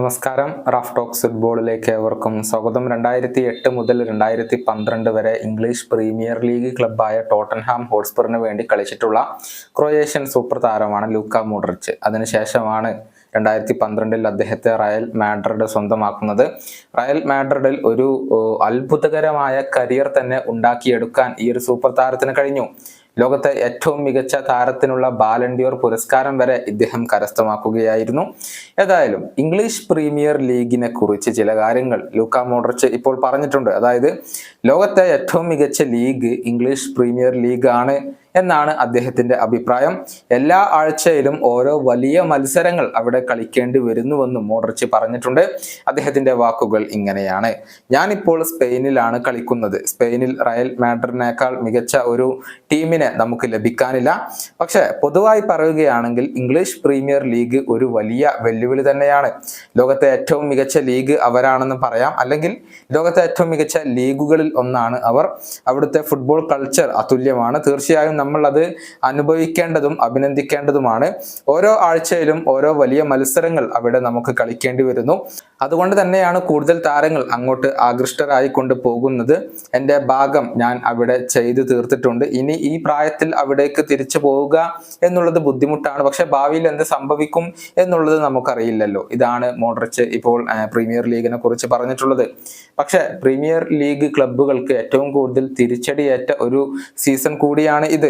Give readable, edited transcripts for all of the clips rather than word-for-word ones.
നമസ്കാരം. Raf talks ഫുട്ബോളിലേക്ക് ഏവർക്കും സ്വാഗതം. 2008 മുതൽ 2012 വരെ ഇംഗ്ലീഷ് പ്രീമിയർ ലീഗ് ക്ലബ്ബായ ടോട്ടൻഹാം ഹോട്ട്സ്പറിന് വേണ്ടി കളിച്ചിട്ടുള്ള ക്രൊയേഷ്യൻ സൂപ്പർ താരമാണ് ലൂക്ക മോഡ്രിച്ച്. അതിനുശേഷമാണ് 2012 അദ്ദേഹത്തെ റയൽ മാഡ്രിഡ് സ്വന്തമാക്കുന്നത്. റയൽ മാഡ്രിഡിൽ ഒരു അത്ഭുതകരമായ കരിയർ തന്നെ ഉണ്ടാക്കിയെടുക്കാൻ ഈ ഒരു സൂപ്പർ താരത്തിന് കഴിഞ്ഞു. ലോകത്തെ ഏറ്റവും മികച്ച താരത്തിനുള്ള ബാലൺ ഡി ഓർ പുരസ്കാരം വരെ ഇദ്ദേഹം കരസ്ഥമാക്കുകയായിരുന്നു. ഏതായാലും ഇംഗ്ലീഷ് പ്രീമിയർ ലീഗിനെ കുറിച്ച് ചില കാര്യങ്ങൾ ലൂക്ക മോഡ്രിച്ച് ഇപ്പോൾ പറഞ്ഞിട്ടുണ്ട്. അതായത് ലോകത്തെ ഏറ്റവും മികച്ച ലീഗ് ഇംഗ്ലീഷ് പ്രീമിയർ ലീഗ് ആണ് എന്നാണ് അദ്ദേഹത്തിന്റെ അഭിപ്രായം. എല്ലാ ആഴ്ചയിലും ഓരോ വലിയ മത്സരങ്ങൾ അവിടെ കളിക്കേണ്ടി വരുന്നുവെന്നും മോഡ്രിച്ച് പറഞ്ഞിട്ടുണ്ട്. അദ്ദേഹത്തിന്റെ വാക്കുകൾ ഇങ്ങനെയാണ്: ഞാനിപ്പോൾ സ്പെയിനിലാണ് കളിക്കുന്നത്. സ്പെയിനിൽ റയൽ മാഡ്രിഡിനേക്കാൾ മികച്ച ഒരു ടീമിനെ നമുക്ക് ലഭിക്കാനില്ല. പക്ഷെ പൊതുവായി പറയുകയാണെങ്കിൽ ഇംഗ്ലീഷ് പ്രീമിയർ ലീഗ് ഒരു വലിയ വെല്ലുവിളി തന്നെയാണ്. ലോകത്തെ ഏറ്റവും മികച്ച ലീഗ് അവരാണെന്ന് പറയാം, അല്ലെങ്കിൽ ലോകത്തെ ഏറ്റവും മികച്ച ലീഗുകളിൽ ഒന്നാണ് അവർ. അവിടുത്തെ ഫുട്ബോൾ കൾച്ചർ അതുല്യമാണ്. തീർച്ചയായും നമ്മൾ അത് അനുഭവിക്കേണ്ടതും അഭിനന്ദിക്കേണ്ടതുമാണ്. ഓരോ ആഴ്ചയിലും ഓരോ വലിയ മത്സരങ്ങൾ അവിടെ നമുക്ക് കളിക്കേണ്ടി വരുന്നു. അതുകൊണ്ട് തന്നെയാണ് കൂടുതൽ താരങ്ങൾ അങ്ങോട്ട് ആകൃഷ്ടരായി കൊണ്ട് പോകുന്നത്. എൻ്റെ ഭാഗം ഞാൻ അവിടെ ചെയ്തു തീർത്തിട്ടുണ്ട്. ഇനി ഈ പ്രായത്തിൽ അവിടേക്ക് തിരിച്ചു പോവുക എന്നുള്ളത് ബുദ്ധിമുട്ടാണ്. പക്ഷെ ഭാവിയിൽ എന്ത് സംഭവിക്കും എന്നുള്ളത് നമുക്കറിയില്ലല്ലോ. ഇതാണ് മോഡ്രിച്ച് ഇപ്പോൾ പ്രീമിയർ ലീഗിനെ കുറിച്ച് പറഞ്ഞിട്ടുള്ളത്. പക്ഷെ പ്രീമിയർ ലീഗ് ക്ലബ്ബുകൾക്ക് ഏറ്റവും കൂടുതൽ തിരിച്ചടിയേറ്റ ഒരു സീസൺ കൂടിയാണ് ഇത്.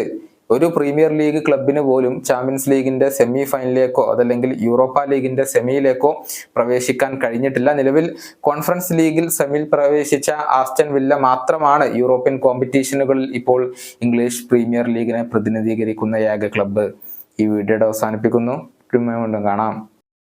ഒരു പ്രീമിയർ ലീഗ് ക്ലബിന് പോലും ചാമ്പ്യൻസ് ലീഗിന്റെ സെമി ഫൈനലിലേക്കോ അതല്ലെങ്കിൽ യൂറോപ്പ ലീഗിന്റെ സെമിയിലേക്കോ പ്രവേശിക്കാൻ കഴിഞ്ഞിട്ടില്ല. നിലവിൽ കോൺഫറൻസ് ലീഗിൽ സെമിയിൽ പ്രവേശിച്ച ആസ്റ്റൺ വില്ല മാത്രമാണ് യൂറോപ്യൻ കോമ്പറ്റീഷനുകളിൽ ഇപ്പോൾ ഇംഗ്ലീഷ് പ്രീമിയർ ലീഗിനെ പ്രതിനിധീകരിക്കുന്ന ഏക ക്ലബ്ബ്. ഈ വീഡിയോയുടെ അവസാനിപ്പിക്കുന്നു. വീണ്ടും കാണാം.